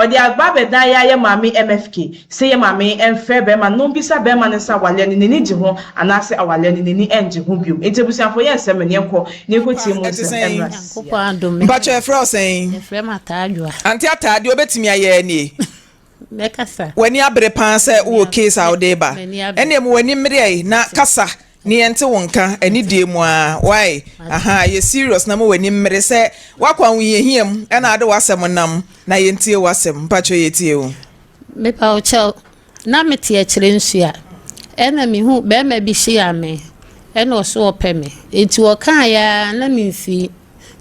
Odi agba be dan ya mami MFK say ye mami enfe be ma no bisa be ma nsa wale ni ni ji ho anase awale ni ni enji ho biom entebusiafo ye nsem ne ko ne ko tie mu nsem emras Mbacho efra osen efra matadwa anti atade obetimi aye ni mekasa wani abre pan se wo case awdeba ene mu wani mre na kasa ni ente wonka ani die mu a why aha ye serious na mo wani mre se wakwan ye hiem na ade wasem nam na ye ntie wasem mpacho ye tie o me pa o chel na meti e kire nsua ena mi hu be ma bi hia me ena o so opeme enti o kan ya na mi fi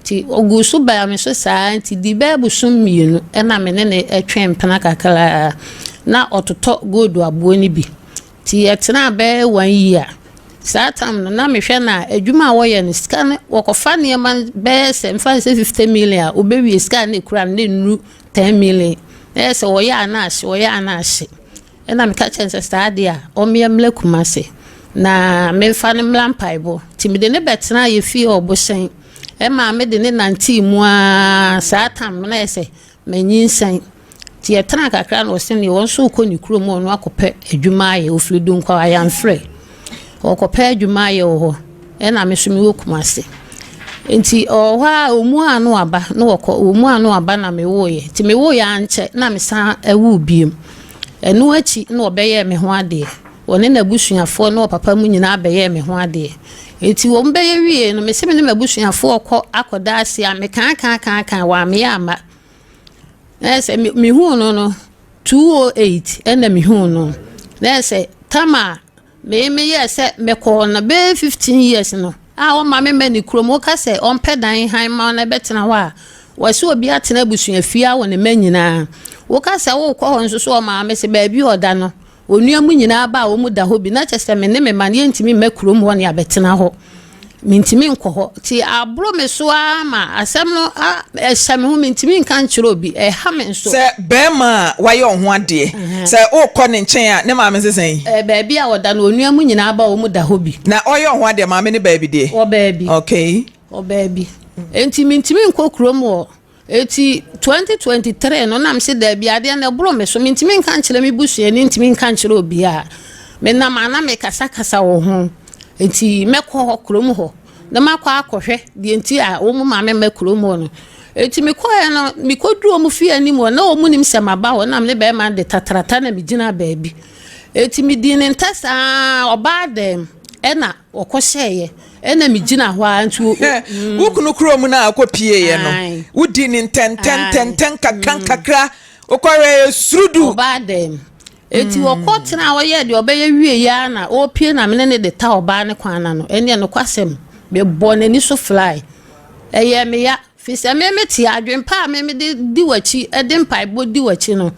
ti ogusu ba me so sa enti di ba busum mienu ena me ne etwen pena kakala na ototo godu abo ni bi ti etena be 1 year satam no na me hwe na adwuma wo ye ne scan wokofa ne man be se mfa 50 million obewie scan ne kura ne nru 10 million ese wo ya na ahye ena me ka chance stade a o me mle kumase na me fa ne mlampaibo ti me de ne betena ye fi obosen e ma me de ne nanti mu a satam na ese manyinsan ti etena kakra no se ne won so ko ni kuro mu no akopɛ adwuma ye ofledu nkwa ayamfrɛ okopa adwuma ye ho ena me so me wokumase enti oha omu anu aba no woko omu anu aba na me wo ye ti me wo ya anche na me san awu biem enu achi na obeye me ho ade woni na busuafo na papa mu nyina abeye me ho ade enti wo mbeye wie no me se me na busuafo okọ akoda ase a me kan wa me ama ese me hu no 208 ena me hu no ese tama me yes me ko na be 15 years no o ma me ni krom o ka se on pedan han ma na betena wa wase obi atena busuafia wo ne manyina wo ka se wo ko ho nso so ma me se ba bi oda no onuamu nyina ba wo mu da ho bi na chese me ne me ma ne ntimi me krom ho ne abetena ho mintimi nkoho ti abro me so ama asem no ehame hu mintimi nkan kiro bi ha me nso se be ma waye ho ade se o ko ne nchen a ne ma me sesen ba bia woda no onuamu nyina ba wo mu da ho bi na oye ho ade ma me ne ba bi de o ba bi okay o ba bi enti mintimi nkokrom wo eti 2023 no nam se da bia de na bro me so mintimi nkan kire me busue ni ntimi nkan kire obi a me na ma na me kasa wo ho enti mekọ krom ho na makọ akọhwe de enti a wo mu ma me mekrom ho no enti mekọ ya no mekodru omu fi ani mo na omu nim sema ba ho na me be ma de tatrata na me gina baabi enti me di ne ntasa oba dem ena okohye ena me gina ho antu wo kunu krom na akopie ye no wo di ne tenten kakra okore surudu oba dem eti wokotena wo ye de obeye wie ya na opie na mene ne de ta oba ne kwana no ene no kwasem be bonani so fly eye me ya fise me meti adwen pa me de di wachi ede mpa ibo di wachi no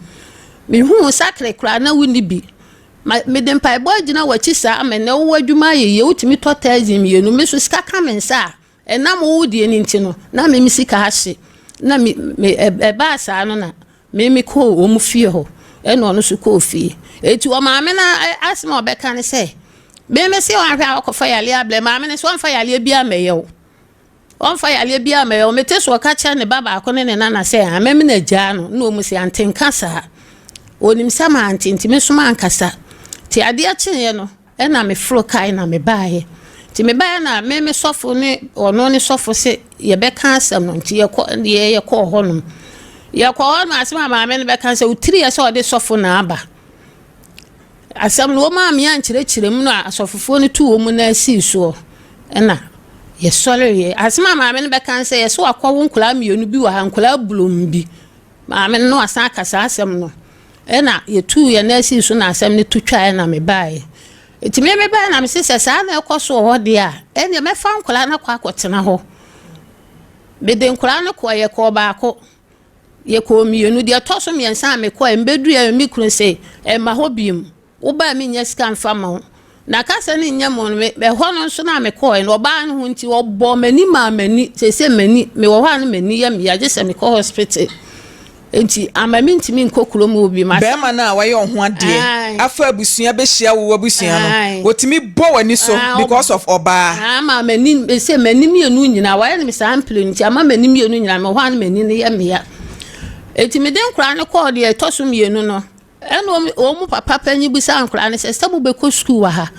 me hu sakre kra na wuni bi me de mpa ibo agina wachi sa me na wo adwuma ye utimi totazim ye no me so sika kamensa enam wo di eni nti no na me misika hahye na me ba sa no na me ko wo mu fie ho eno no su kofi eti o ma me na asma obeka ne se be me se o ahwa akofa yale able ma me ne so onfa yale bia meyew onfa yale bia meyew mete so ka cha ne baba akone ne nana se ha me na gya no na o mu se antenka sa onim sama antintime suma ankasa ti ade a chenye no ena me fro kai na me baaye ti me baaye na me sofo ne ono ne sofo se ye be ka asam no ti ye ko honum ya kwa ma asema ma me be kan se utiri ya so de sofo na aba asam no ma me ankyerechire mu no asofofo ne tu wo mu na si so ena ye sole ye asema ma me be kan se ye so akwa wo nkula mienu bi wa ha nkula bulum bi ma me no asa akasa asem no ena ye tu ye na si so na asem ne tu twa na me bae eti me bae na me se sa na ekoso ho de a ene me fa nkula na kwa akotena ho be de nkula na kwa ye ko ba ko ye ko mienu de toso miensa me ko embedu ya mi kunu se e ma hobiem wo ba mi nya sika mfa ma na kasa ni nya mo me ho no so na me ko e no ba no nti wo bo mani ma mani se mani me wo ha no mani ya me ya je se me ko hospital enti amami ntimi nkokuro mu obi ma be ma na wa ye ho ade afa abusua be hia wo abusua no wotimi bo wani so because of oba ama mani se mani mienu nyina wa ye me sample nti ama mani mienu nyina me ho ha no mani ne ya me ya eti me den nkura ne call de etoso mienu no eno omu papa panyi bisa nkura ne se sabu be ko school wa ha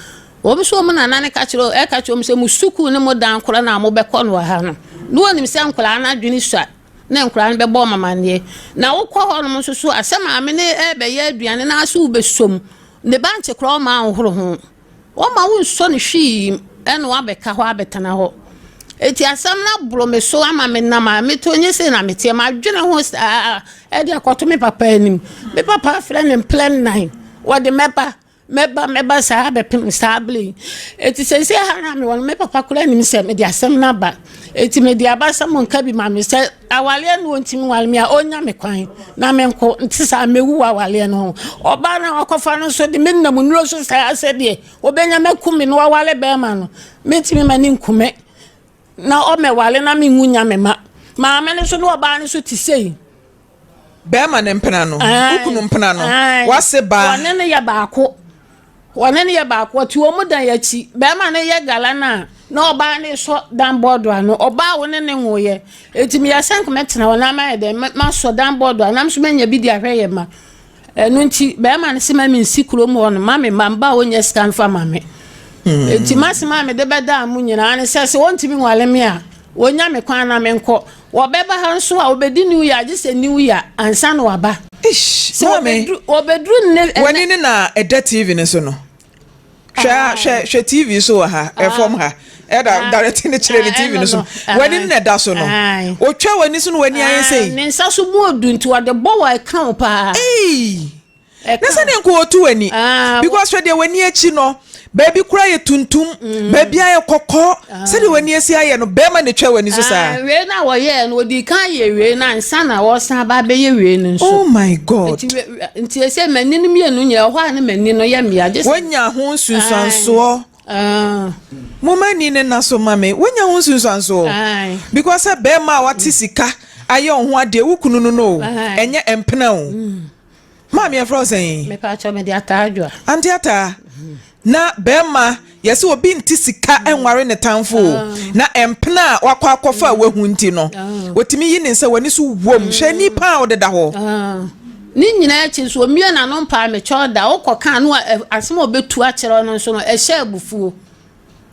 obi so mu nana ne ka kiro e ka kiro se mu school ne mo dan nkura na mo be ko no ha no no onim se nkura na adwini sua na nkura ne be bo mama ne na wo kɔ hɔ no so asema ame ne e be ye aduane na aso be som ne banche kro ma ahoro ho o ma wo nso ne hwi eno abeka hɔ abetana hɔ eti asam na bro me so ama me na ma me tonye se na me tie ma dwene ho e de akoto me papa anim me papa friend in plan 9 what the meba sa be pim stable eti se ha na me won me papa kura nim se me de asam na ba eti me de abasa mo nka bi ma me se awale no ntimi wale me a onya me kwan na me nko ntisa mewu awale no oba na akofa no so de me na munuro so sa ase de obenya makumi no awale be ma no me ntimi mani nkume na o me wale na me ngunya me ma me ne so no oba ne so ti sei be ma ne mpena no ukunu mpena no wase ba wone ne ya baako ti o mu dan ya chi be ma ne ye gala na oba ne so dan board ano oba wone ne ngoye etimi ya sank metena wona ma de ma so dan board anam so manya bi di ahweye ma enu nti be ma ne se ma mi nsikuro mu wono ma me mamba wonya scan fa ma me enti masima me de beda amu nyina ne se wontimi nwale me a wonya me kwan na me nko wo beba ha nso a obedi new year je se new year ansa no waba so obedru ne wani ne na eda TV ne so no hwe TV so ha from ha eda directing ne chire ne TV ne so wani ne da so no otwa wani so no wani ayen sei ne nsa so mu odu nti wo de bo wa kan pa nasa ne nko otu wani because hwe de wani achi no baby kura ye tuntum baby aye kokko se de wani asi aye no be ma ne twa wani so sa we na wo ye no odi kan ye we na nsa na wo san ba be ye we no so oh my god nti ese mani no mienu nya ho ane mani no ye mia je wonya ho nsunsanso mama ni ne na so mame wonya ho nsunsanso because be ma wati sika aye ho ade wukunu no enye empena o mama ye frozen me pa cho me dia taadwa anti ata na bema yesi obi nti sika enware ne tanfo na empena wakwa akofa wahu nti no wotimi yi ne nsa wani so wom hwe nipa odeda ho ni nyina echi so omie na no mpa me choda ukoka no asem obetu akere no so no ehye abufuo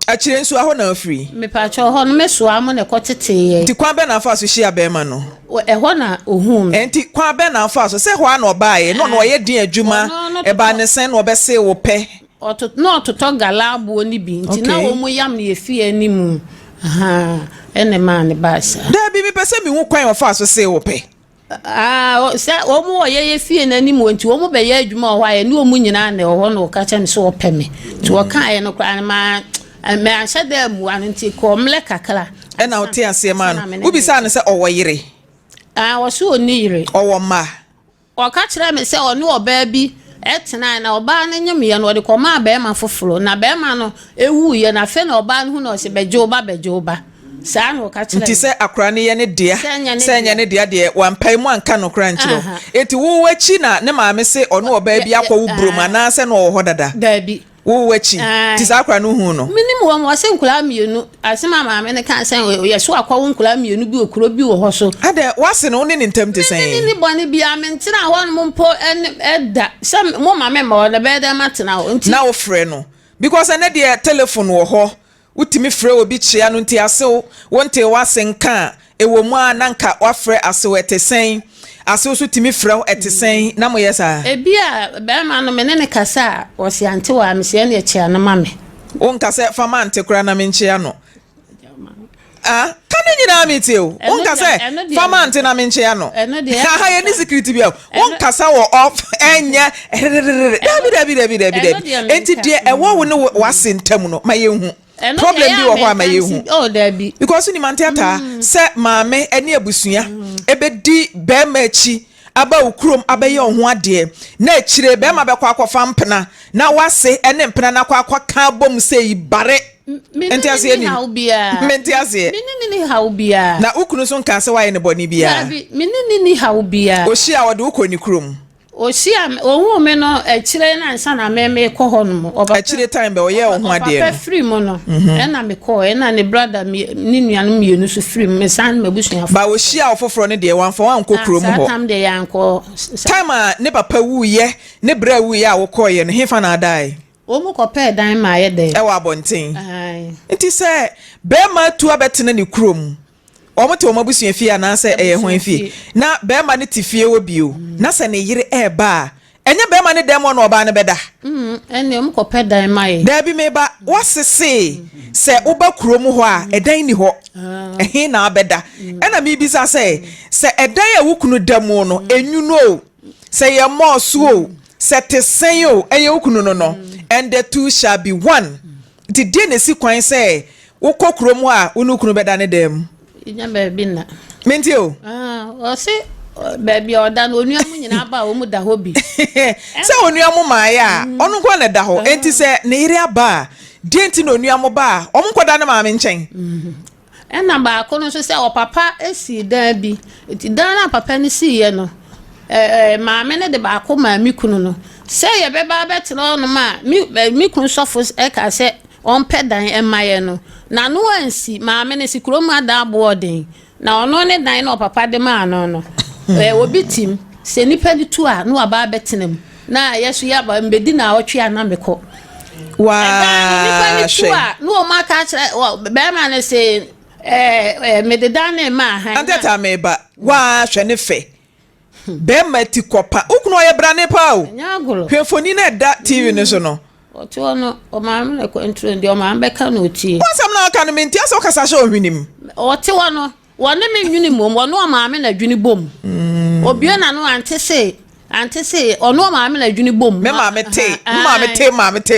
akire nso aho na afri me pa cho ho no meso amo ne kotete ti kwa be na afa so hia bema no eho na ohum enti kwa be na afa so se ho ana obae no no ye din adwuma e ba ne sen no obese wo pe ototo gala abu oni bi nti na wo mu yam ne efi animu ene ma ne basa da bi mi pese mi hu kwan ofa so se wo pe se wo mu ye efi animu nti wo mu be ye adwuma ho aye ne wo mu nyina ne ho no ka cha ne so wo pe me ti wo kan aye no kra ma me ahye da mu an nti ko mle kakra ena wo te ase ma no ubi sa ne se owo yire wo so oni yire owo ma o ka kira me se oni oba bi etena na oba na nyem ye no de koma be ma foforo na be ma no ewu ye na fe na oba hu na o se beje oba sa no ka kire nti se akra ne ye ne dia se nya ne dia de wampai mu anka no kra nchiro eti wo wachi na ne maame se ono oba bi akwa wo broma na se no wo ho dada dabi wo wachi ti sa akra no hu no minim wo mo se nkula mienu asema maame ne kan se ye so akwa wo nkula mienu bi okuro bi wo ho so ade wase no ne ntam te sen ni boni bi amentina ho no mpo eda se mo maame ma wo da be da matena ho nti na wo frɛ no because ene de telephone wo ho utimi frɛ obi chia no nti asew wonte wase nka ewo mu ananka wa frɛ asew etesen asew so timi frɛ etesen na mo yesa ebia be ma no menene kasa wo se ante wa amse ne chia na mame won kasa fama ante kura na menchia no kane nyina amite o won kasa fama ante na menchia no ha ye ni security bia won kasa wo off enya dabi enti de ewo wo ne wase ntam no ma yehu problem bi wo ho ama yehu dabi because ni mantiata se maame ene abusua ebedi be ma achi aba ukrom abaye ho ade na akire be ma be kwa akofa mpena na wase ene mpena na kwa akwa bom sei bare enti ase ni menti ase minini haubia na ukunu so nka se waye ne boni bia minini haubia o hia wode ukoni krom Osia ohu me no echire na nsa na me ko ho no oba echire time be oye ho ade no free mo no na me ko na ne brother ni nuanu mienu so free me san mabusuafo ba osia ofoforo ne de wan for wan ko kuro mu ho time de yanko time ne papa wuye ne bra wuye a wo koye no hefa na adai omu ko pe dan ma ye de e wa bonten enti se be ma tu abetene ne kuro mu omote omabusua fie na se ho fie na be ma ne tifie wo bio na se ne yire ba enye be ma ne dem no oba ne beda ene omu ko pe dan ma ye da bi me ba wasese se uba kuro mu ho a edan ni ho ehe na abeda ena mi bisa se edan a wukunu dam no enwunu o se ye mo so o se tesen o eye wukunu no and the two shall be one the day ne si kwan se wokokuro mu a unukunu beda ne dem inya baby na menti o o se baby oda no onuamu nyina ba o mu da ho bi se onuamu ma ya onu ko na da ho enti se ne ire aba denti no onuamu ba o mu koda na ma me nchen ena ba ko no so se o papa esi dan bi enti dan na papa ni si ye no ma me ne de ba ko ma mi kunu no se ye be ba betro no ma mi kunu sofo ka se on pe dan emaye no na no ansi ma me ne si kroma da boarding na ono ne dan na papa de ma no no obi tim se nipa di tu a no aba betenem na yeso ya ba mbedi na otwe ana meko wa nipa di tu a no ma ka be ma ne se me de dan na ma ha antata me ba wa hwe ne fe be ma ti kopa ukunu oye bra ne pa o nyagolo hwefoni na da tv ne so no oto no o ma me ko entro ndi o ma be ka no ti wasam na ka no menti aso kasa sho hwinim ote wono wone me nwuni mom wono o ma me na dwuni bom obie na no ante se ono o ma me na dwuni bom me ma me te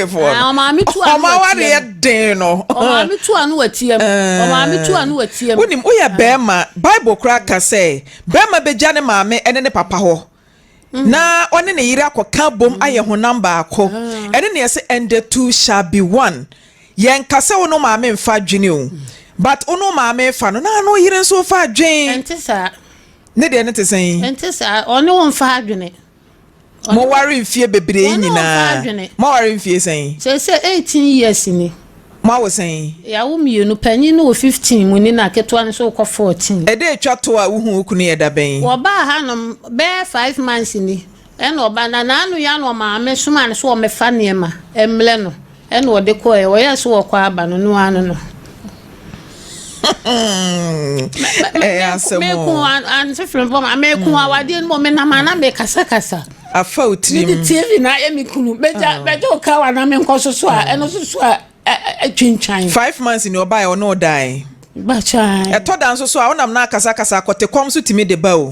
for o ma me tu o ma ware den no o ma me tu anu watiem wonim o ya be ma bible kra ka say be ma be jane ma me ene ne papa ho na one ne yire akoka bom aye ho number ako ene ne yese and the two shall be one yen kase wo no ma me mfa dwene o but ono ma me fa no na no yire nso fa dwen entisa ne de ne tesen entisa ono won fa dwene mo ware mfie bebre nyina mo ware mfie sen se 18 years ni mo wo sen ya wo mienu panyin no 15 muni na keto ne so ko 14 e de twa to a wo hu okunu ye da ben wo ba ha no be 5 months ni ene oba na anu ya no ma me suma ne so o me fa ne ma emle no ene wo de ko e wo ye so wo kwa aba no no anu no me ko an se film bom me ko awade no me na ma na me kasa afa utrim ni TV na ye mi kunu beja ka wa na me nkoso so a eno so a twinchan 5 months in your buy or no die ba chai e to dan so a wonam na kasa kote kom so timi de ba o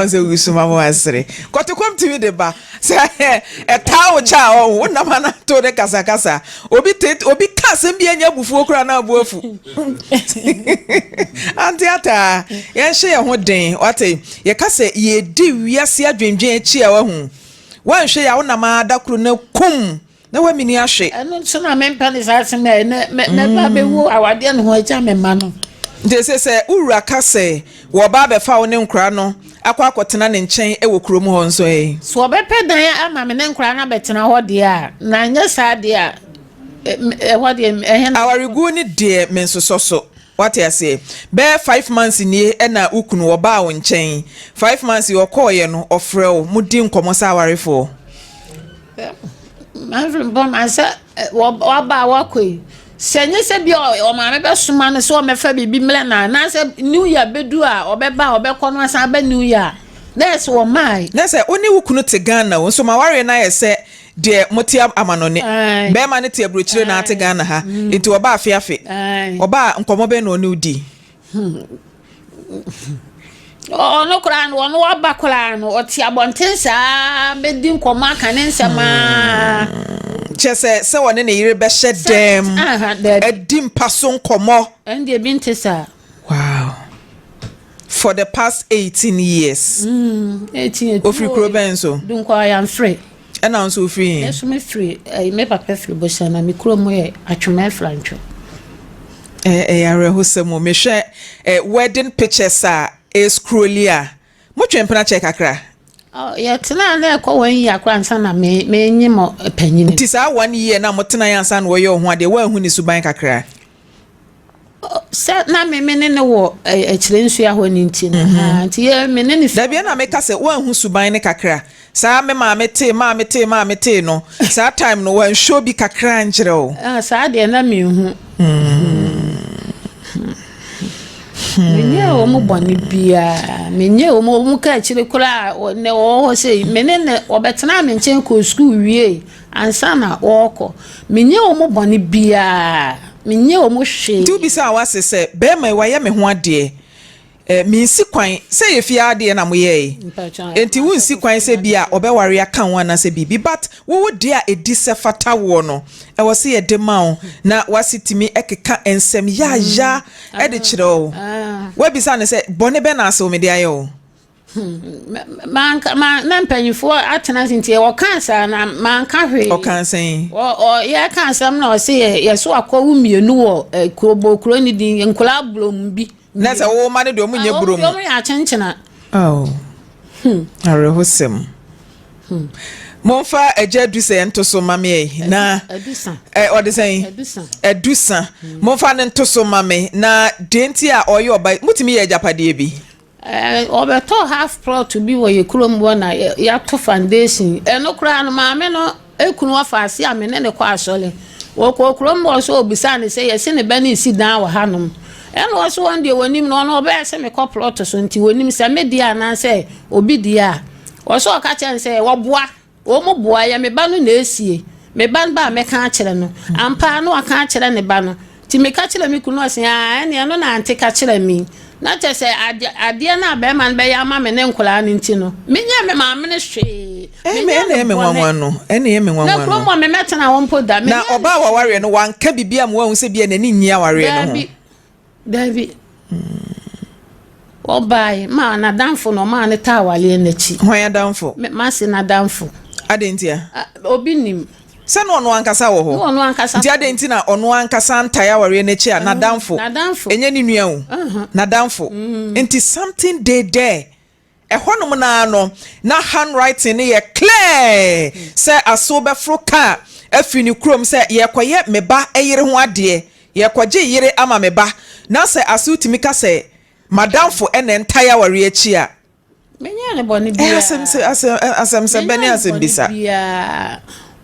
on se usuma mo asre kote kom timi de ba se e tawo cha o wonam na to de kasa obi kasem bi anya bufu okura na abuafu antiata yen hye ye ho den wate ye kase ye di wiase adwendwen achi a wahu wan hwe ya wonam adakuru na kum na wa mini ahwe eno so na me mpane sa me ba be wo awade no ho acha me ma no de se ura kase wo ba be fa wo ne nkra no akotena ne nchen e wo kurom ho nso so be pe dan ama me ne nkra na betena ho de a na nya sa de a what de awarigu ni de mensoso what I say be 5 months ni e na ukunu wo ba wo nchen 5 months yo koye no ofre wo mudi nkomo sa awarefo man bom asa wo ba wa koi senye se bi o ma me be suma no so me fa bibi mle na se new year bedu a obekọ no asa ba new year that's wo mai na se oni wukunu te Ghana wo so ma ware na ye se de motia amanone be ma ne te abrochire na te Ghana ha enti oba afiafe oba nkomo be na oni udi no kran wono aba kran oti abonten sa be di nkomo aka ne nsema chese se wone ne yire be shedem edim paso nkomo and e bintesa wow for the past 18 years 18 ofri krobenso dunko I am free and now so free yes me free me papa free bo sana mi kromo e atwema francho yare hosemo me hwe wedding pictures a scrollia mo twempena check akra Oh, yet na ko wan yi akransa na me nyimo panyini. Ti sa 1 year na motena yansa na wo ye ho ade wa hu ni suban kakra. Se na me ne wo akire nsu ya ho ni nti na. Nti ye me ne ni. Da bia na me ka se wa hu suban ne kakra. Sa me ma me te no. Sa time no wan show bi kakra njire o. Ah sa de na me hu. Menye o mo boni bia menye o mo ka chire kura ne o se menene obetena me nchen ko school wie ansa na woko menye o mo boni bia menye o mo hwe tu bi sa wase se be mai waye me ho ade mi nsi kwan se ye fia ade na mo ye enti wo nsi kwan se bia obeware aka ho na se bibi but wo de a edi se fata wo no e wo se ye de ma o na wasitimi ekeka ensem ya e de kire o we bi sa ne se bone be na ase o me de ayo man na mpanyifo atena sinti e wo kansa na man ka hwe o kansan o ye kansa na o se ye so akọwu mienu wo kurobokuro ni din nkola blom bi na se wo ma ne do munye burom yo ya chenchena oh are hosem monfa ejedu se entoso mame na edusa monfa ne ntoso mame na denti a oyo oba mutimi ye japade bi obeto half pro to be wo ye kurombo na ya to foundation eno kura no mame no ekunu afase amene ne kwa asole wo kurombo so obisa ne se ye se ne ba ne si dan wa hanom eno so one day wonim no no oba se me plot so nti wonim se media na se obi dia wo so ka chen se wo boa wo mo boa ya me ba no na esie me ban ba me ka kire no ampa no aka kire ne ba no ti me ka kire me kunu asen a ene no na ante ka kire mi na che se ade na be man be ya ma me ne nkola ne nti no menya me ma me ne hwe ene me nwanwan no na kromo me metena wo mpo da me na oba wa ware no wanka bibia mo hu se bia na ni nyia ware no ho David Obai ma na danfo no ma ne ta wale n'achi hwan danfo ma se na danfo adentia obi nim se no ono ankasa wo ho ono ankasa nti adenti na ono ankasa ntaya ware n'achi a na danfo enye ni nua hu na danfo nti something dey there ehonum na no na handwriting ne ye clear se aso be froka afini krom se ye koye meba eyire ho ade ye kwaje yire ama meba na se aso timi ka se madamfo ene ntaya ware achi a menya ne boni bia asem se beni asem bisa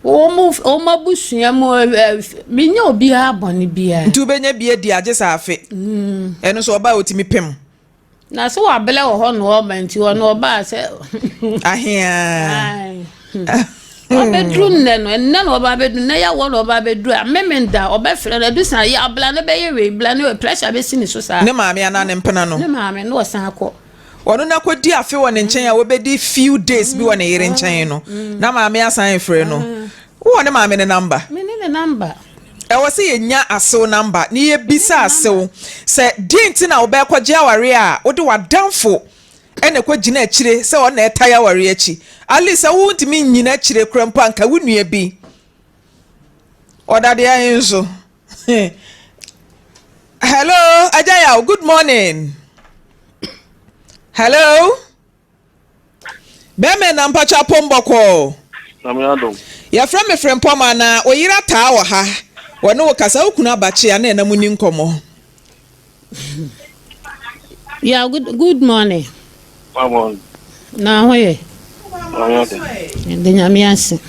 o mabusua mo menya obi ha boni bia ntu benya bia di age sa afe eno so oba otimi pem na so wa bele wo ho no o manti wo no oba se ahia obedru nne no enne no oba bedru na ya wo no oba bedru a memenda oba fere na dusa ya abla na be ye we bla na pressure be sini so sa ne maame ana ne mpena no ne maame no san akọ wono na kwadi afe wo ne nchen a wo be di few days bi wo ne yire nchen no na maame asan fere no wo ne maame ne number me ne number e wo se ye nya asew number ni ye bisa asew se dinti na wo be kwaje aware a wo de wadanfo ene kwa gina akire se wo na etaya ware achi ali se wo ntimi nyina akire krempo anka wo nua bi odade ahinso hello ajaya good morning hello beme na mpacha pomboko Namiado ya from me frem poma na oyira taa wa ha wono kasa okunu abache ya na enamuni nkomo yeah good morning Mama na hoye Namiado de nyamiase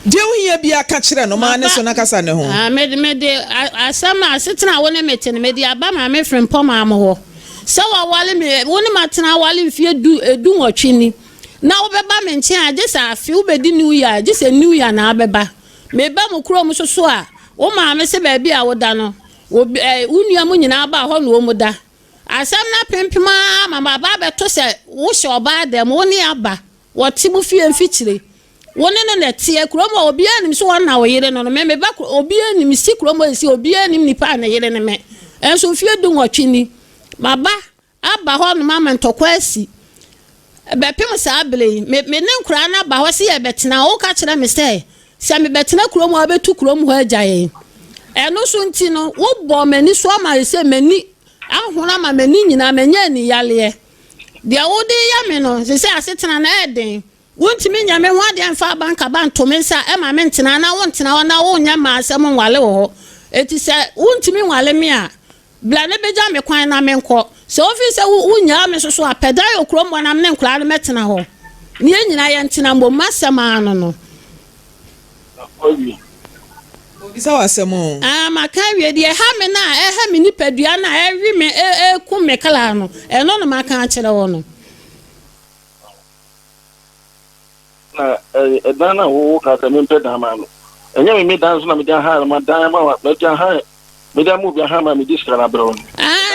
de ohia bia ka kire no ma ne so na kasa ne ho me asama asetena wona metene me de aba ma me frem poma am ho se wa wale me wona matena wale mfie edu nwotwini na obeba me nche age sa afi ubedi new year age se new year na abeba me ba mu kuro mu soso a wo ma me se ba bi a woda no unua mu nyina ba ho no wo mu da asam na pempema mama ba beto se wo hye oba dem woni aba woti mu fie mfikire woni no na tie kuro mu obi anim so wona wo yire no me ba obi anim si kuro mu si obi anim nipa na yire ne me enso fie du nwotwini maba aba ho no mama ntokwa asi bepem sa abele me ne nkura na ba ho se ye betena wo ka kire me se me betena kuro mu abetu kuro mu ho ajaye eno so nti no wo bo mani so ma se mani ahuna ma mani nyina manya ni yale de wo de ya me no se asetena na eden wontimi nyame ho ade amfa banka ban to me nsa e ma me ntena na wontena na wonya ma asem nwale wo eti se wontimi nwale me a bla ne beja me kwan na me nko se ofi se wonya me so apeda yokrom bona me nkura na metena ho ne nyina ye ntena mbo masema ano no obi bisa wasemo maka wie de ha me na ha me nipadua na ewi me ku me kala no eno no maka a kire wo no na dana wo ka ta me peda ma no enya me dan so na me dan ha ma dan ma wa me dan ha me dan mu bia ha ma me diskra na bro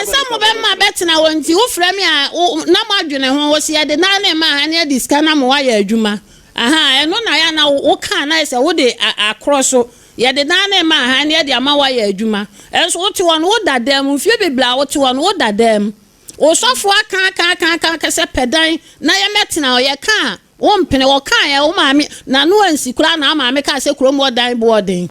some be ma betina wonti wo frɛ me a na mo adwene ho wo se de na na ma ha ne diska na mo wa ya adwuma eno na ya na wo ka na se wo de akroso ye de na na ma ha ne de ama wa ya adwuma enso wo ti won wo dadam fie bebla wo ti won wo dadam wo sofo aka se pedan na ye metina ye ka wo mpene wo ka ya wo maame na no ansi kura na maame ka se kuro mo dan boarding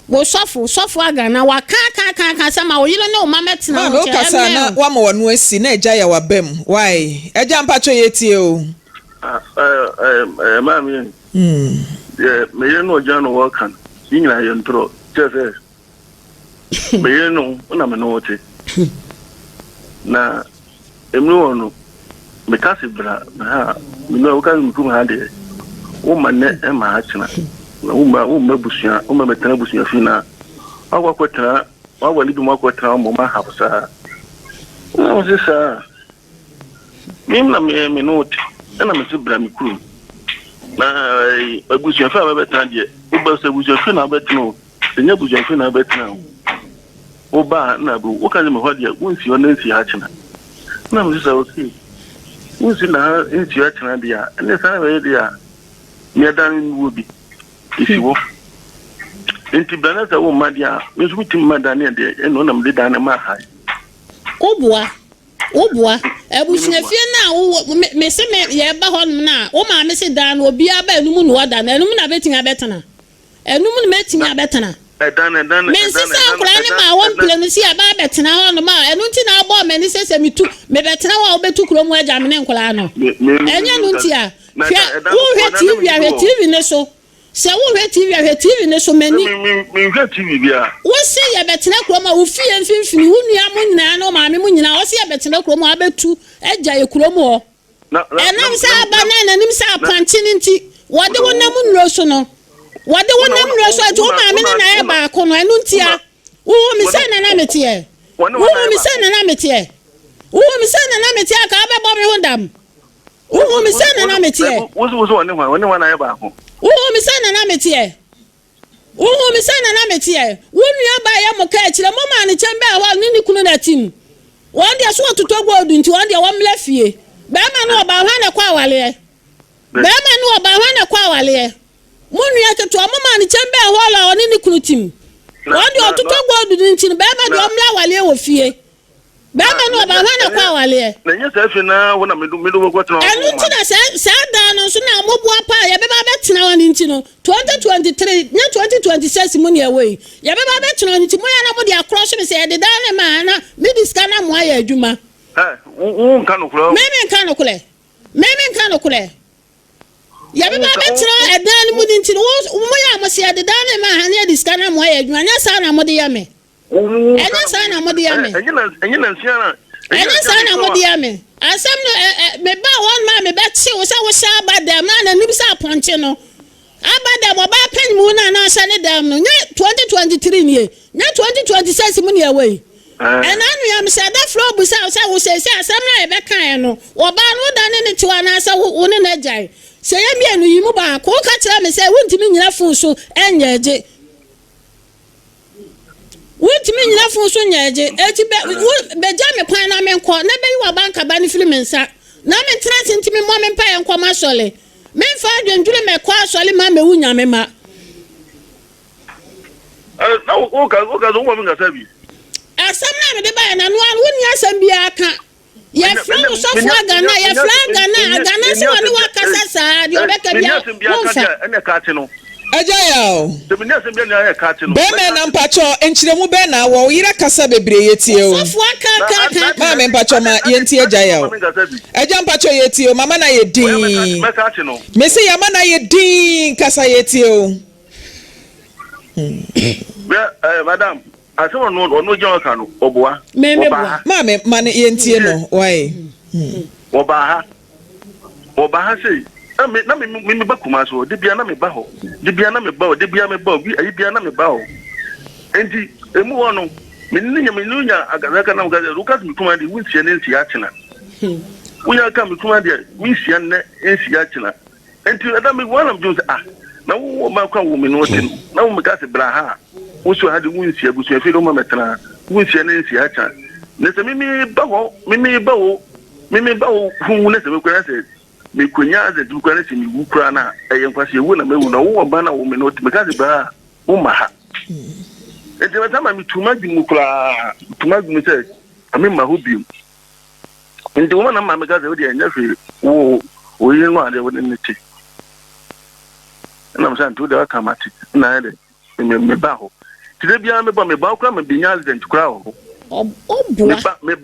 wo sofo aga na wa ka se ma wo yile ne o mama tina wo kasa na wa ma wonu asi na eja ya wa bem why eja mpacho ye tie o mami me ye no jano wa kan yinyina ye ntro chefe me ye no na me no wote na emru ono me kasi bra ha me no ka mtu ha de wo manne e ma ha china wo busia wo metana busia fina agwa kwetana wa wali du makwetana mo ma ha busa no sisa mimna me note na me sibra me kuru na busia fa ba betana de wo ba se busia fina betano enya busia fina betana wo ba na bu wo ka me hodi wo nsi ona nsi ha china na me sisa okay wo nsi na nsi ha china dia ne sana be dia me dan wo bi isiwo enti banata wo madia mesu tim madane de eno na mde dan ma hai obua ebusia fie na wo me se me ye ba ho na wo ma me se dan obi aba enum no wada na enum na betinga betana enum no metinga betana dan me se sa kura ni ma won ple no si aba betana ho no ma enu nti na abo me ni se mitu me betana wa obetu kuro mu aja me ne nkula no enya no nti a wo hwe TV ne so se wo hwe TV ne so mani me hwe TV bia wo se ye betena kuro ma wo fie mfimfini wo nua mo nyina no maame mo nyina wo se ye betena kuro ma abetu agya ye kuro mu ho enam sa aba na nim sa panchi nti wode wo nam nro so no wode wo nam nro so ajo maame na ye ba ko no enu nti a wo mi se na metie wo mi se na metie wo mi se na metie ka abebo me hondam wo mi se na metie wo wone na ye ba ko mi sana na metie mi sana na metie wonu ba ya moka akire mo ma ne chembe a wa ni kunu na tim won dia so totogbo odu nti won dia wo mlafie ba ma no ba hwa na kwa awale monu ya keto mo ma ne chembe a wa la oni ni kunu tim won dia totogbo odu nti ba ma dia wo mla awale wo fie ba ma no ba hwa na kwa awale na nya sa fi na wona medu ko tena enu nti na sa da no so na mobu apa ya be ba betina woni nti no 2023 nya 2026 mu ne away ya be ba betina woni nti mo ya na mo dia cross me se de da ne ma na me diska na mo ya adwuma wo nka no kula me nka no kula ya be ba betina edan ne mu nti no mo ya mo se de da ne ma ha ne diska na mo ya adwuma nya sa na mo de ya me enya sa na mo de ya me enya sa na mo de ya me asam no me ba won ma me ba chi wo sa wo sha abadam na nim sa ponche no abadam oba pen mu na sha ne dam no nya 2023 nie nya 2026 mu ne away anu ya me sa da flow bu sa wo se asam na e be kan no oba no da ne tiwa na sa wo ne na jai se ya mi anu yi mu ba ko ka kira me se wontimi nyina fun so enyeje wontimi nyina fun so nyeje eti be jame kwan na me nko na be yi wa banka ba ni filimensa na me trans ntimi mo me mpa ye nko ma sole me fa dwendwure me kwa sole ma me wunya me ma na o ka zo mo me ngasa bi asam na me de ba na no an woni asam bi aka ye flu so fla gana si woni wa kasa sa di obeka bia wo fa ene ka ti no Ajayao. The minister be na catching. Be me na mpacho enchiremu be na wo yira kasa bebre yetie o. Ma me mpacho ma yentie Ajayao. Aja mpacho yetie o mama na yedin. Me say yama na yedin kasa yetie o. Madam, I don't know no John can oboa. Ma me man yentie no why? Obaha say na me ba kuma so de bia na me ba ho de bia na me ba de bia me ba bi ayi bia na me ba ho enti emu wono me nunya agazaka na gaza Lucas me kuma de winsie ne nsi achina unya ka me kuma de winsie ne nsi achina enti ada me wona me jonse na wo ma kwa wo me no tin na wo me ka se bra ha wo so ha de winsie agusu afi do ma metena winsie ne nsi acha ne se me ba ho me ba wo hu ne se me kwa se me kunya ze du kwa ne se me wu kra na eye kwase ewu na mewu na wo ba na wo me no me ka se bra wo ma ha enti mata ma me tuma di mu kra tuma di mu se ami ma ho bi enti wo na ma me ka se wo de anya fe wo yi no ade wo ne ti na msa ntu de aka mati na ade me ba ho ti de bia me ba kra me binya accident kra ho me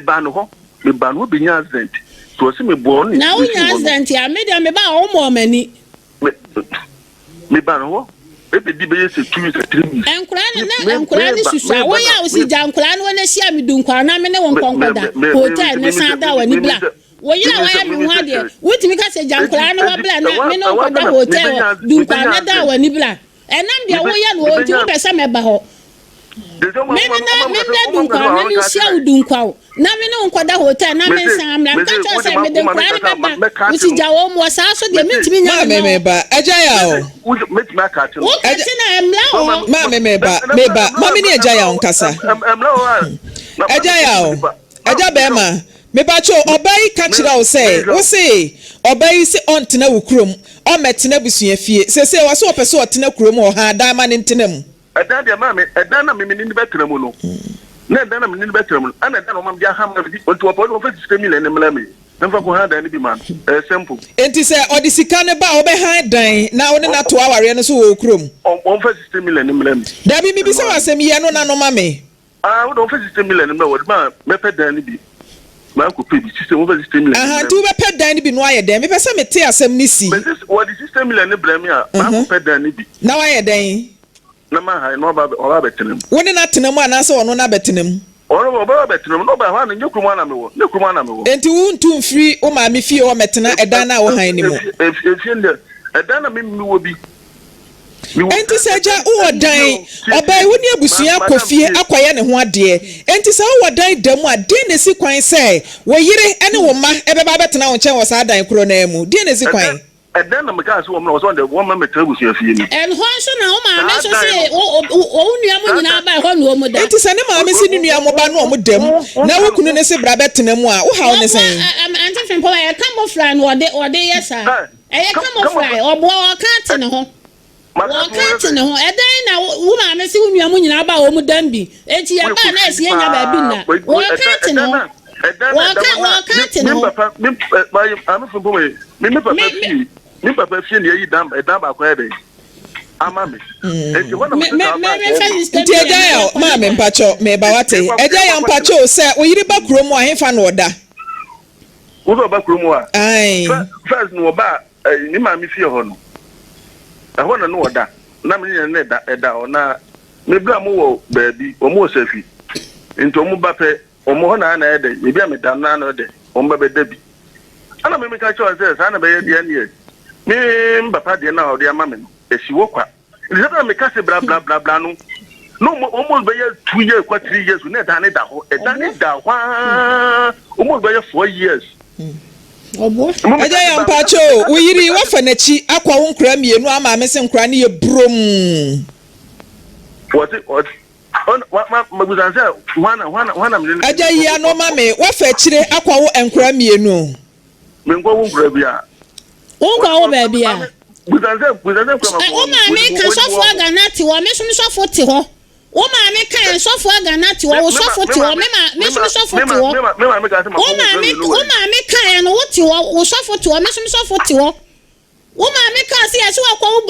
ba no ho me ba no binya accident so se me bo ni na unya accident ya me de me ba o mo mani me ba no ebe di be se 2 years 3 years enkura ni susa wo ya o si ja nkura no na sia me du nkura na me ne won konkoda hotel ne san da wani bla wo ya wa ya me ho ade wutimi ka se ja nkura no wa bla na me ne konkoda hotel du nkura na da wani bla enam de wo ya no o ti wo be se me ba ho me du nkura na me sia du nkura na me ne nkwada hotel na me san amla nka cho se me de nkura na me ba usi ja wo mo sa so de mitimi nya me ba Ajayao metimi aka che wo ka se na emla o ma me ba ma me ne Ajayao nkasa Ajayao aja be ma me ba cho obai ka kira wo se obai se ontena wo kurom o metena busua fie se wo se opese otena kurom o ha da ma ne ntena mu edan de ma me edan na me ni betena mu no na edan na me ni betena mu ana edan no ma bia ha ma bi onto opo fa system ile ne mla me nfa ko ha dan ni bi man simple enti se odi sika ne ba obe ha dan na woni na to aware no so wo kurom on fa system ile ne mla me da bi bi se wasem ye no na no ma me wo don fa system ile ne mla wo ma me pe dan ni bi ma ko pe bi system wo fa system ile aha tu be pe dan ni bi no aye dan me pe se me te asem ni si but this what the system ile ne bla me a ma ko pe dan ni bi na wa ye dan na ma ha no ba betenem woni na tenem ana se ono na betenem ono ba betenem no ba ha na nyekuma na me wo enti wuntu mfiri o ma me fie o metena edan na wo han ni mu efie nde edan na me wo bi enti se ja wo dan obai woni abusua kofie akoye ne ho ade enti se wo dan damu a den ne si kwan se wo yire ene wo ma ebeba betena wo nchen wo sa dan kro na mu den ne si kwan edan na me ka so wo na so de wo ma metra abusua fie ni en ho so na wo ma me so se o nua mo nyina ba ho no mo da enti se ne ma me si nua mo ba no mo dam na wo kunu ne se bra betena mu a wo ha wo ne sen anti fem po e camouflage no ode yesa e camouflage obo o kan te ne ho wakati ne ho edan na wo ma me se wo nua mo nyina ba wo mu dambi enti ya ba na esi nya ba bi na wakati ne ho wakati ne ho me papa fie ne yi dam ba kwa ebe ama me enti wona me enti Ajayao ma me mpacho me ba wate Ajayao mpacho se wo yiri ba kurom a hefa na oda wo ba kurom a ai first no ba ni ma me fie ho no ahona no oda na me ne eda ona me bra mo wo baabi o mo safi enti o mo ba pe o mo na na ede me bia me da na na ede o mo ba be dabi ana me ka cho se sa na be ye dia ne me mbapa de na o de ama me no esi wo kwa ndi se me ka se bla no o mo be ye 2 years kwa 3 years na da ne da ho eda ne da kwa o mo be ye 4 years obo Ajayao mpacho wo yiri wa fa nachi akwa wo nkra mienu ama me se nkra ne ye brom what ma guzanse wana me Ajayao no ma me wa fa chire akwa wo nkra mienu me ngwa wo nkra bia wo ba bia guzanse kwa o ma me kan sofo aga na ti wo me so sofo ti ho wo ma me kan sofo aga na ti wo sofo ti wo me so sofo ti wo me ka se ma wo ma me kan no wo ti wo sofo ti wo me so sofo ti wo Woman make us see as you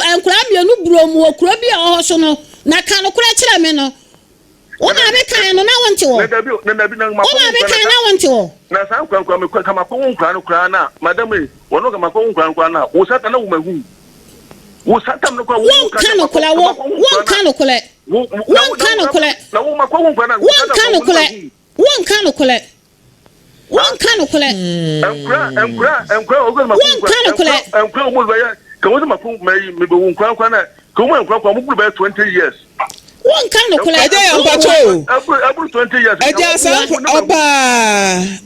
and Cramia no broom or Crabia or so no, Nakano Cratramino. Woman make I no want to. Woman make I no want to. Now, some come upon Crana, Madame, one of my phone Crana, who sat on a woman who. Who sat on the one canocola, one canocola, one canocola, one canocola. One can collect. And cry, come on, my phone may be one crown. Come on, 20 years. One can collect. Every 20 years. I just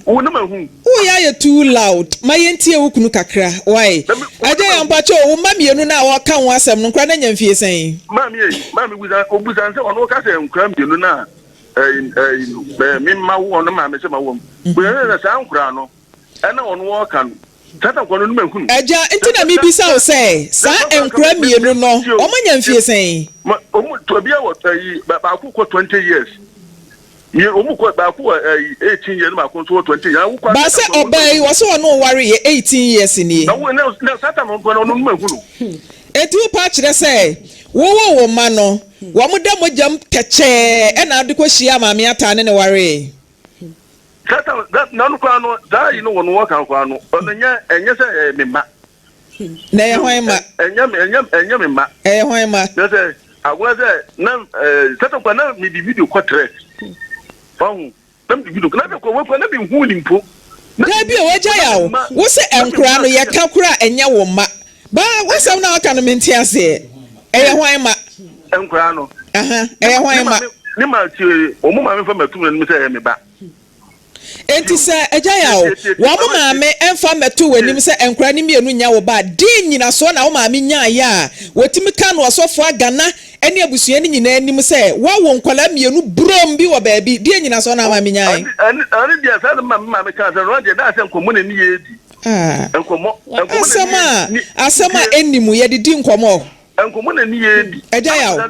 who are you too loud? My auntie Uknukakra. Why? I don't patrol. Mammy, you know, I can't want some crying and fear saying. Mammy, with an obusance on no castle, cram, you know. Mimma won the mamma, some woman. We are a sound crown, and on walk and Tata Conan. Aja, into me be so say, Sir and Crammy, you know, Oman fear saying, to be what 20 years. You almost got back 18 years, my control 20 years. But I said, obey was so no worry 18 years in here. No one else, no Satan on the a two patch that say, whoa, mano, one would them jump catch and I'll do she am a mere tan in a worry. That none crown, that you know, one walk on crown, and yes, a mima. Nay, why, and yam, eh, why, ma, I was there, none, set up another maybe video quatrain. Found them to look like a work when I've been wooing pool. Maybe a jail. What's it, and crown your calcura and your woman? But what's some now kind of mentia say? Eh, why, ma, and crown? Eh, why, ma, Nima, or mamma from a two and Mr. Emma. Enti sɛ agya ya o wo maame emfa meto w'anim sɛ enkra ni mienu nya wo ba din nyina so na wo maame nya ya wotimi ka no osofo agana ene abusua ni nyina anim sɛ wo nkwala mienu brom bi wo baabi din nyina so na maame nya ani dia sɛ maame ka sɛ no dia na sɛ nkomo na ni yedi nkomo asama enimu ye didi nkomo nkomo na ni yedi agya ya o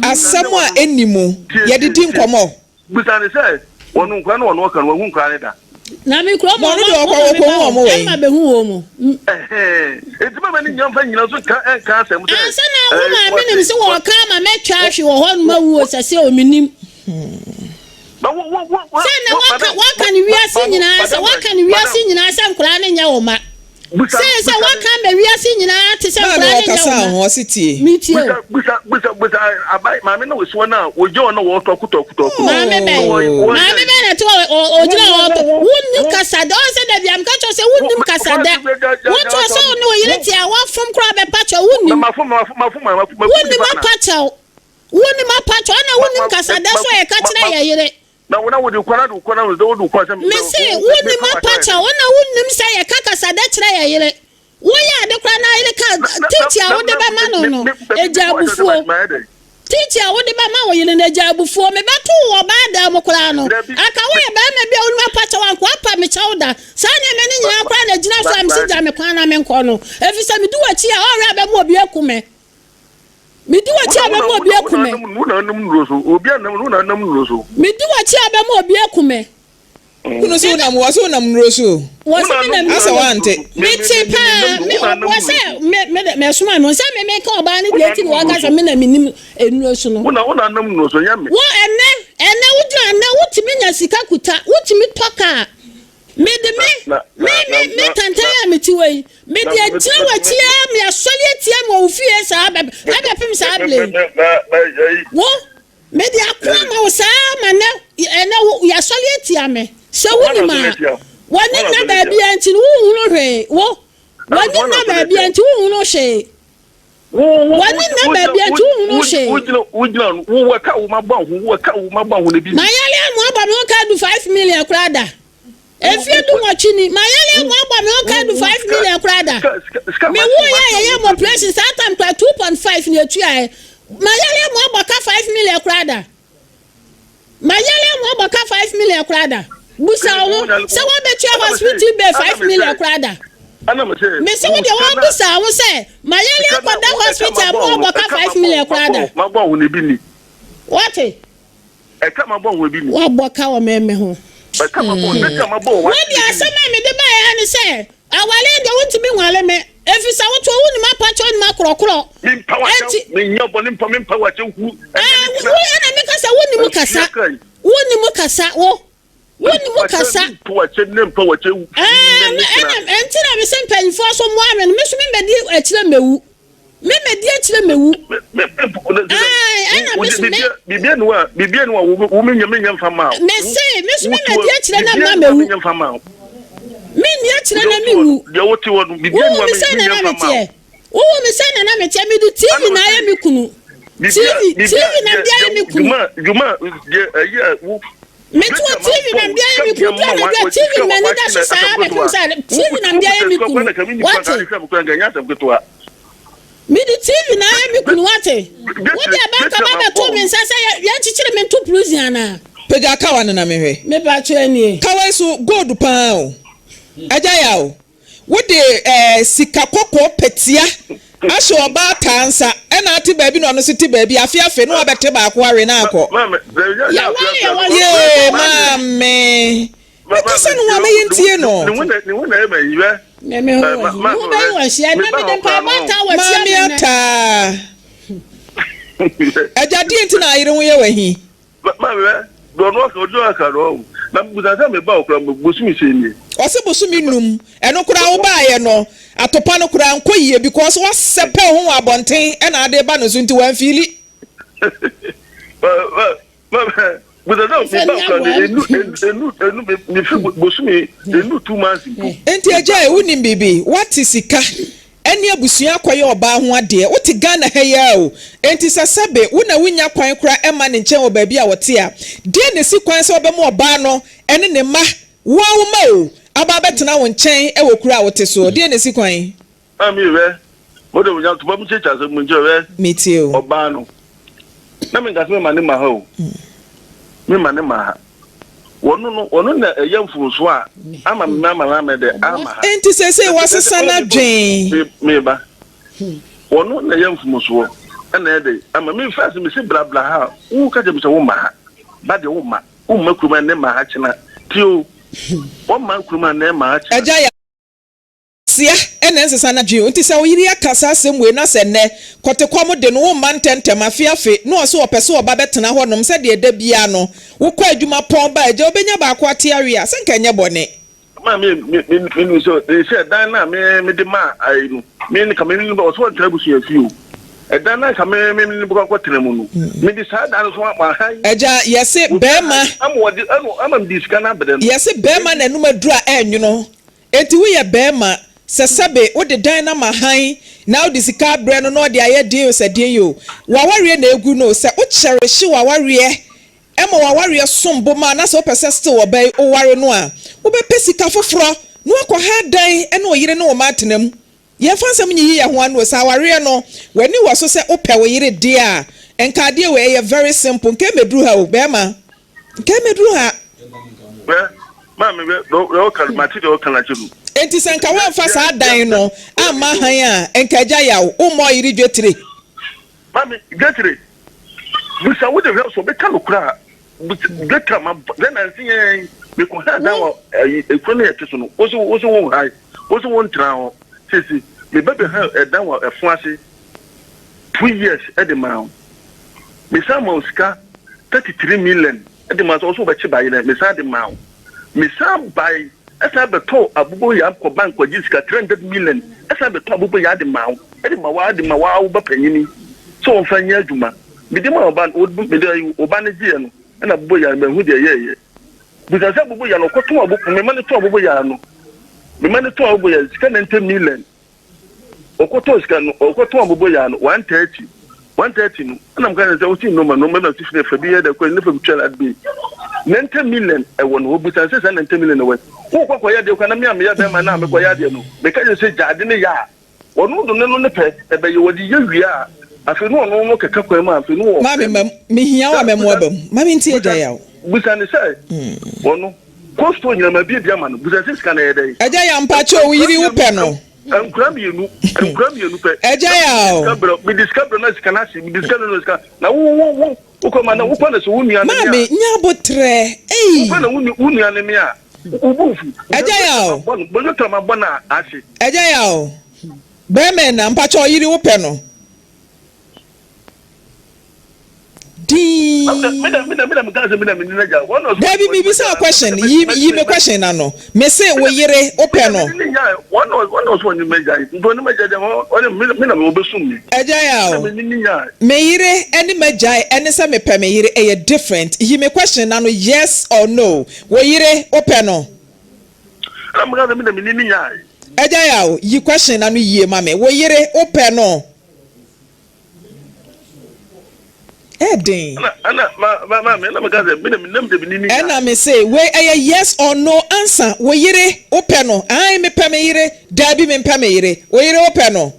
asama enimu ye didi nkomo busane sɛ wonu nkwa no wono kan wo nkwa ne da na me kro mo no we ma be hu wo mu enti ma ni nyamfa nyina so ka asem te ansa na wo ma me nim se wo ka ma metwa hwe wo ho ma wu osase o minim ba wo se na wa ka ni wiase nyina se wa ka ni wiase nyina se nkura ne nya wo ma se wa ka ma wiase nyina te se nkura ne nya wo ma mitie busa abai ma me na wo so na wo je ona wo tokutokuto ma me na to o jira wo wunni kasada o se da biam ka cho se wunni kasada wo to so no yire ti a wa fom kra be pacho wunni ma fom wunni ma pacho na wunni kasada so e ka kire ya yire na wona wo de kwara do kwara do do kwa se me se wunni ma pacho na wunni se ye ka kasada kire ya yire wo ya de kra na yire ka teacher wo de ba ma no ejabufuo teacher wo de ba ma wo yire na ejabufuo me beto wo ba da mo kra no aka wo ye ba na bia wunni ma pacho wan kwa pa me chawda sa na me ni nyina kra na gina so am si ja me kwa na me nko no efisa me du wachi a o ra ba mo obi akume me du wachi a ba mo obi akume obi anam nuroso me du wachi a ba mo obi akume kuno so na mo so na nuroso asa wante me tipa me wase me suma no se me ka oba ni de ti wo ga so me na minim enuroso no una nam nuroso nya me wo ene wudra na wutimi nya sika kuta wutimi toka me tantaya me tiwei me de atia wachia me asole atia mo ofie sa ba pim sa ble wo me de akwa ma sa ma na ene ya asole atia me se woni ma woni na ba bia nti wo no hwe wo woni na ba bia nti wo no hwe woni na ba bia nti wo no hwe wo waka wo mabon ho ne bi mayale mo aba me ka do 5 million krada if you do what you need mayale mo aba me ka do 5 million krada me wo ya mo place start am 2.5 ne atu ai mayale mo aba ka 5 million krada mayale mo aba ka 5 million krada busa wo se wo betu hospital be 5 million krada ana me se wo de wo busa wo se mayale kwada hospital mo aba ka 5 million krada mabon wo ne bi ni what e ka mabon wo bi ni wo boka wo meme ho ka mabon wo di asema me de ba ya ni se awale de wonti bi nwale me efisa wo to wo woni ma pacho ni ma krokro me power me nyobo ni me power che hu wo na me kasa woni mu kasa woni mu kasa power che ne power che hu entina me sempen fo so mo amen me so me medi akira mewu me medi akira mewu bibia no wo me nyam fama me say me so me medi akira na ma mewu me ni akira na mewu de woti wo bibia no me nyam fama wo me say na me tie me di TV na ya me kunu TV na bia me kunu juma wo me to TV na bia me kunu na TV na ni da so sa me kunu sa TV na bia me kunu what me di TV na ya me kunu what wo de banka ba be to me nsa say ya chichire me to prison na pega kawa na me hwe me ba cho ani kawa so gold pa o aja ya o wo de sika kokko petia asho oba tansa na ati baabi no no siti baabi afiafe no obete ba ko are na akọ ye mame kasa no wa me ntie no ni wona e ma yiwe me wa shia na me de pa ba ta wa shia me ta aja di nti na ayire ho ye wahi mame do no ka ojo aka ro na buzaza me ba okra bosumi seni ose bosumi num eno kura wo ba ye no atopa no kura nkoyie because what sepe ho abonten na ade ba no so nti wan fili buzaza me ba okra enu me fi bosumi enu 2 months enti aja unim bibi what is sika eni abusua kwaye oba ho ade wote Ghana ha ya o enti sasabe wona wunya kwan kura ema ne nchen oba bi a wote a de ne si kwan se oba mo oba no ene ne ma wawo ma o aba betena wo nchen e wo kura wote so de ne si kwan ami we mo de wunya to ba mu checha so mu nje we meti o oba no na me ngaseme ma ne ma ha o me ma ne ma ha wono na eyamfu so a ama mama me de ama enti sese wasesa na dwen me ba wono na eyamfu so na ede ama me fast me se bla bla ha wo ka je me se wo ma ha ba de wo ma kuma ne ma ha china tio wo ma kuma ne ma ha china eja ya sia ene nsesa na dwen enti se wo yiri akasa semwe na se ne kotekom de no wo ma ntentem afiafe no so opese oba betena honom se de eda bia no wo kwa adwuma pon ba eja obenya ba akwa tiaria se nka nye bone ma me so they said dan na me de ma ai no me ni kameni ba so trabusu ya fiu edan na kameni me bu kwa tena mu no me di sa dan so ma hai eja yese bema amwodi amam diska na beden yese bema na numa dura enyu no enti wo ye bema sesabe wo de dan na mahan na wo de sika bre no no de aye deal se den yo waware na egu no se wo cherish waware ema waware sombo ma na se wo pese still obey o ware no a wo be pesika foforo no akọ ha dan ene oyire no wo matenam ye fansam nyi ye ho anu sa ware no wani wo so se wo pe wo yire de a enka de we ye very simple nke medru ha o be ma nke medru ha ma me do kan mati do kan la chiru enti senka wa fa sa dan no ama han a enka ja yawo o mo yiri dwetire mami dwetire busa wo de so be kan okura dwetire ma then I see me ko ha dan wo e ko ne yete so no wo so wo hai wo so wo ntra ho sisi me bebe ha e dan wo e fun ase 2 years e de ma me sa mo ska 33 million e de ma so be chi ba yile me sa de ma me sa bai esa beto abubo ya ko bank ko jisika 300 million esa beto abubo ya de ma wa wo ba panyini so on fanya adwuma me de ma oba me de oba ne gie no na abubo ya me hu de ye bisa se abubo ya no ko to abubo me ma ne to abubo ya no me ma ne to abubo ya sika 90 million okoto sika no okoto abubo ya no 130 no na mka se o ti no ma no me na ti fine fa bi ya de ko ne fa butwa na bi 90 million e won wo bisa se 90 million we wo kwa ya de kwa na me am ya be ma na me kwa ya de no me ka je se jade ne ya wonu do ne no ne pe e be ye wodi ye wi a afi no no no keka kwa ma afi no ma me hia wa me mo abam ma me ntie ja ya bisa ne se wonu kosto nyina ma bi dia ma no bisa se ska na ye de eja ya mpacho wo yiri wo pe no nkura mienu pe eja ya me discover na ska na si me discover no ska na wo ukoma na ukwa na so wunu ane ma me nya botre ukwa na wunu ane me a ubufu eja ya bono tama bona ase eja ya Beme na mpacho yiri wo pe no. Di. Dabi mi bisa question. Yi me question na no. Me say wo yire wo pe no. One was when you measure. Don't measure them. Me na me obesum mi. Eja ya o. Me yire any measure any say me pe me yire e different. Yi me question na no yes or no. Wo yire wo pe no. I'm going to be the mini. Eja ya o. Yi question na no yie ma me. Wo yire wo pe no. Edin. And I may say, where a yes or no answer? We yere openo. I me peme yere. Dabi me peme yere. We yere openo.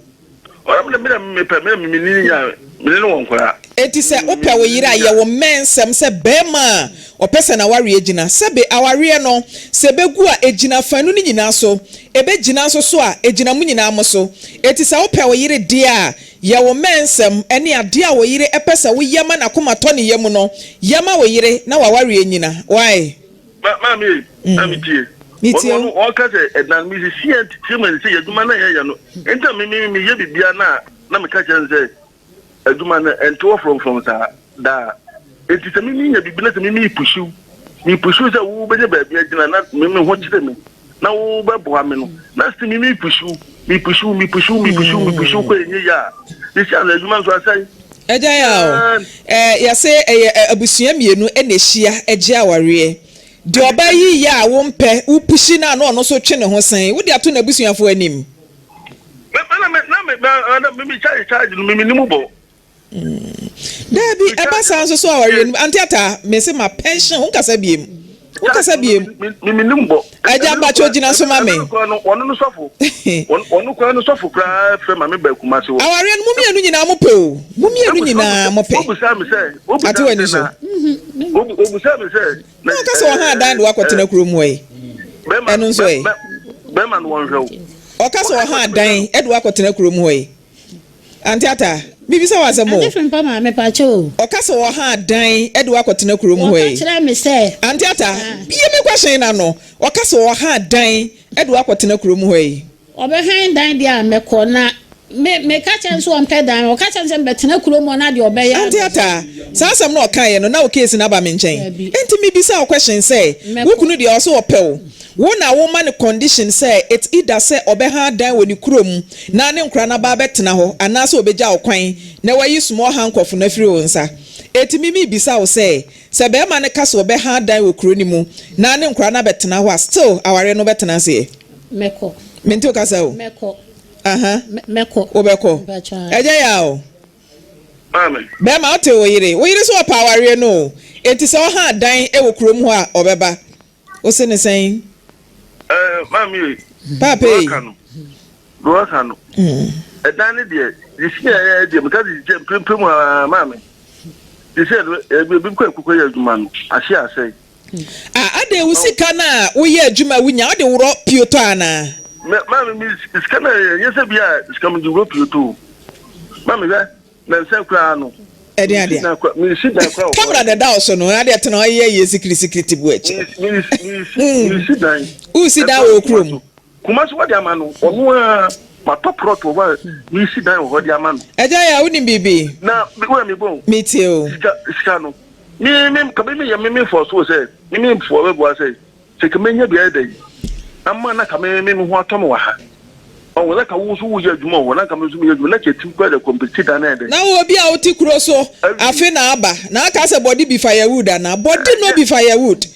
It is a opa we yere ya wo men sem se bema o person na wari ejina sebe aware no sebe gu a ejina fanu ni nyina so ebe jina so a ejina mu nyina amoso it is a opa we yere dia ya wo mensem ene ade a wo yire epesa wo yama na koma to ne yam no yama wo yire na wa ware enyina why mami tie o ka se edan mi si treatment se yaduma na ya no enta mi ye bibia na me ka chense aduma na ento from da enti se mi nya bibina se mi pushu se wo be ba bia gina na mi ho chire mi na wo be bo ame no na se mi pushu ko enye ya this is aduma so asai eja ya o ya se abusua mienu ene hia eje aware de obayi ya wo mpe upushi na no so twe ne ho san wo de ato na abusuafo anim me charge me nimu bo Dabi eba sanso so aware antiata me se ma pension unkasa biem me nimbo aja bacho gina so ma me onu no sofo onu kwa no sofo kra fe ma me ba kuma se wo aware no mumienu nyina mo pe o mumienu nyina mo pe obusa me se ati wani so obusa me se na kasa wo ha dan do akotena kurom we enu so e be man won hwe o kasa wo ha dan e do akotena kurom we antiata bibisa wasemo different pa ma me pa cho o kasa wo ha dan e do akotena kurom we kira me se antiata biye me question na no o kasa wo ha dan e do akotena kurom we obe han dan dia me ko na me ka chen so ampe dan o ka chen se betena kurom na de obe ya antiata sasam na o kan ye no na o case na ba me nchen enti me bisa o question say wo kunu de o so o pe o wo na wo man condition say it either say obeha dan woni kurom na ne nkra na ba betena ho anase obeja okwan na wayi small handcuff na firi wonsa etimi mi bisa wo say se be man kasa obeha dan wo kuro ni mu na ne nkra na betena ho still aware no betena se meko menti o kasa o meko meko obeko eje ya o amen be ma o te wo yire so pa aware no enti se o ha dan e wo kurom ho a obeba o se ne sen mami Pape Lawson edani de disia de mutazi je prempem mami disia be ko ekoko ya adwuma no ahye asai ade usika na wo ye adwuma wunya ade woro pioto ana mami mi skana yesa bia skam du woro pioto mami ga na sekra no ade mi si da kwa kamera de da so no ade tena ye security buachi mi si dan usi da wo krom kuma so wadi amano onu ma top prot wo mi si dan wo wadi amano eja ya uni bibi na wo mi bon mi tio sika no mi ka mi ya mi for so say mi for we bo say se ka menya bia dai amma na ka mi ho atom wa ha o wala ka wo so wo ya dwuma wo na ka mi so ya dwuma na ke tim kwa da competitor na dai na wo bia o ti kuro so afi na aba na aka say body be firewood na body no be firewood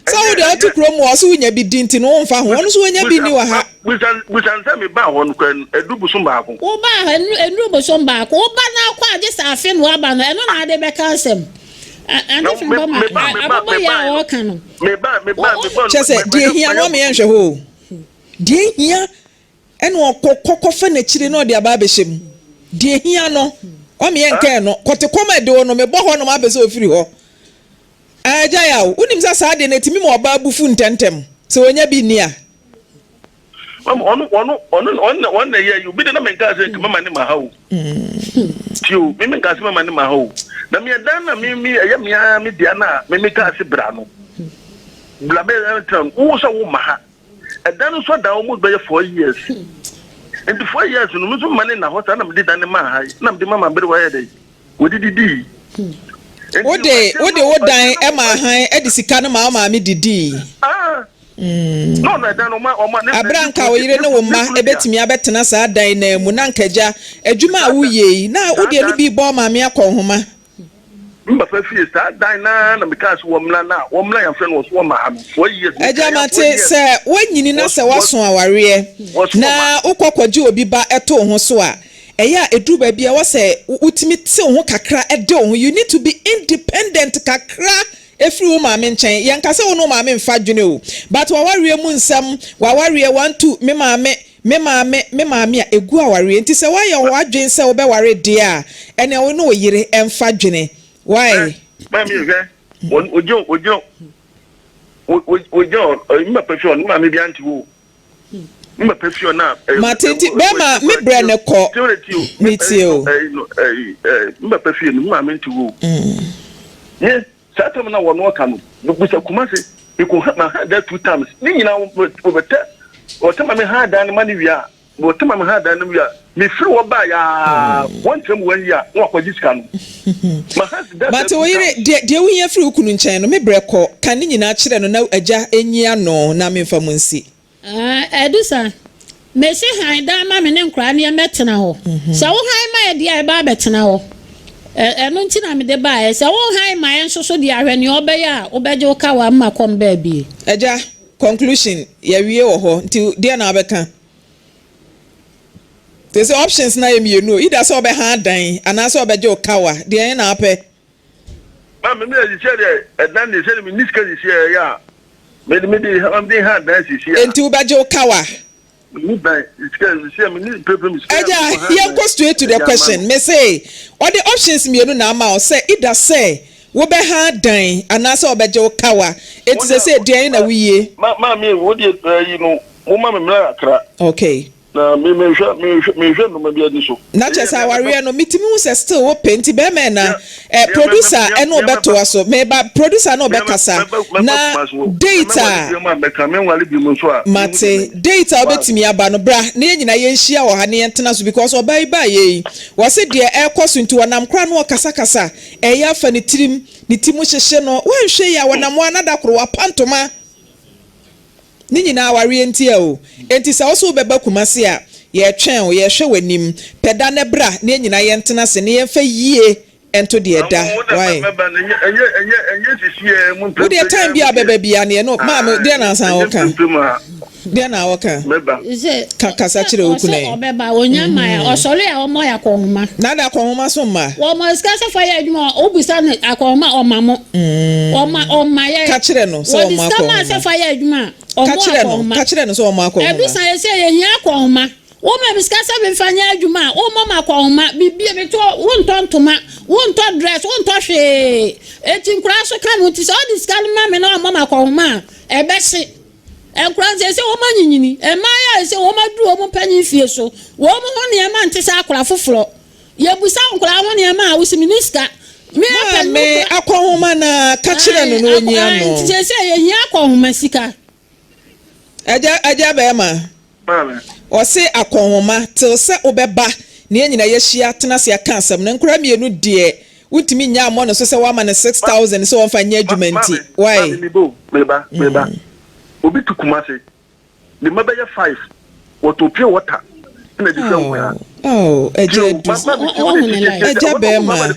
so de oti krom wo so nya bi dinti no mfa ho no so nya bi ni wa ha busan say me ba ho no kan edubusun ba ko wo ba edubusun ba ko ba na kwa age sa afi no aba no eno na ade be kansem ande fin ba ma ababo ya o kan no me ba chese die hia no me enhwe ho die hia eno kokoko fa na chire no de aba be hyem die hia no o me enka no kote koma de no me bo ho no ma be se ofiri ho aja ya unim sa sa de na timi mo ba bufu ntentem se wonya bi ni a on ye you be na me ka say mama ni ma hawo tio me ka say mama ni ma hawo na me dan na me ya me dia na me ka say bra no bla be tram wo so wo ma ha dan so da wo be 4 years And 4 years, no much money in the hotel, and I'm did an man, and the mamma better way. What did he do? What day, what die, Emma High, Edisicana Mamma, me did. Ah, no, I don't know my Abranka, you know, ma, a bet me a better as I dine, Munankaja, a Juma, ye, now would you be born, Mamma Kohoma? But if you start dying now, because woman and friend was 4 years. Ejamate, sir, when you know, sir, was on our rear. Now, Okwajo be by a tone, Hosua. Eya edu baby I was say ultimate ho kakra edon you need to be independent kakra every woman menchen yanka say no ma me mfa dwene o but wa ware mu nsam wa ware 1 2 me maame a egu aware nti say wa ye wa dwen say wo be ware de a ene wo no yire emfa dwene why mami ojo me perfect ma me bi anti wo me perfect na matenti be ma me bre ne ko metie o me perfect ma me anti wo yes satam na wono ka no busa kumase e ko ma that 2 times ni nyina wo beta o tema me ha dan ma ni wia o tema me ha dan ni wia me free wo ba ya one time 1 year wo akwaji sika no ma ha that but wo yire de wo nya free ukunu nchen no me bre ko kan ni nyina kire no na agya enyi ano na me mfa munsi edusa me se han da ma me ne nkra ne metena ho so wo han ma ye dia e ba betena ho eno nti na me de ba e se wo han ma en so de ahwe ne obeya a obeje wo ka wa ma kom ba bi agya conclusion ya wie wo ho nti dia na abeka there's options na ye me no either so obe han dan ana so obeje wo ka wa dia na ape ma me e se de dan de se me niska de se ya me am de han dan se se enti obeje wo ka wa Go straight to the question. Me say, all the options me no na ma say either say wo be ha dan anase obeje wo kawa. It say dey na wiye. Ma me wo dey you know, wo ma me mra akra. Okay. Na me no ma bia di so. Na chesa ware no mitimi wo say still wo penti be me na producer eno obeto aso. Me ba producer no be kasa. Na data mate data obetimi aba no bra na nyina ye nhia wo ha ne yentena so because obai ba ye wo se de ekoso nti wonam kra no kasa eya fa ne tirim ne timu hyehye no wo hwe ya wonam anada kro wa pantoma ni nyina ware ntia o enti sa wo so beba kumase a ye twen o ye hwe wanim peda ne bra na nyina ye ntena se ne ye fa yie ento de da why wo de time bia beba bia ne no ma me de na san wo kan de na wo kan kasa kire wo kunai o beba onyama o sole a o mo ya konhuma na da konhuma so ma wo mo skasa fa ya adwuma o busa ne akonhuma o mamo o ma ye ka kire no so o ma konhuma skasa fa ya adwuma o mo ka kire no so o ma konhuma ebisa ye se ye hia konhuma wo ma biskasa be fanya adwuma o mo ma konhuma bibia be to wo ntontoma wo nto dress wo nto hwe eti nkura so kan wo ti so dis kan ma me na mo ma konhuma ebese enkranze se wo manyinyini emaya se wo madu wo panyin fie so wo mo ho ne ma ntese akora foforo ye busa nkora ho ne ma wo siminiska me akonhoma na ka kire no no nyia no ntse se ye hia akonhoma sika aja be ma o se akonhoma till se obeba ne nyina ye hia tena se aka asem na nkora mienu de wutimi nya amo no so se wa ma na 6000 so won fa nya adwumanti why meba obi tukumase the mother 5 what to pure water in a different eja be ma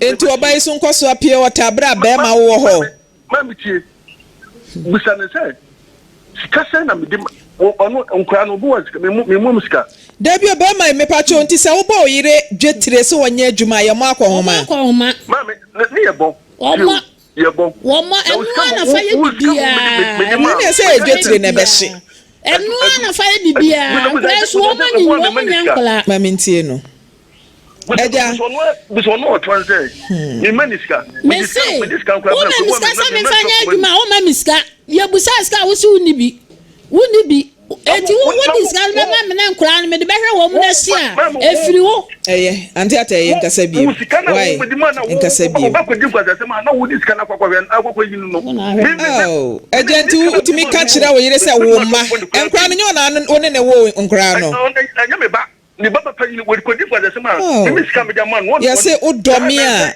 enti obai so nkoso apie water bra be ma wo ho mami tie busa ne say sikasa na me ono nkra no bo me mu sika Debi obema me pacho nti se wo bo yire dwetire se wonya adwuma ye mo akonhoma mami ne ye bo yebo womo enu na fa ye bibia me say dwetire na be hye enu na fa ye bibia press womo ni womo nyankla mami ntie no eja biso no transe ni maniska me say wo miska sa me fanya adwuma wo ma miska ye busa ska wo si unibi eti wo discuss me ma me na nkura me de behwe wo mu na sia efiri wo anti ata nkasa bi why nkasa bi ba ko di kwa se ma na wo discuss na kwakwa yin no agent utimi ka kira wo yire se wo ma nkura no nyo na one ne wo nkura no anya me ba ni baba pa yin wo ko di kwa se ma me sika me jaman wo ya se udomi a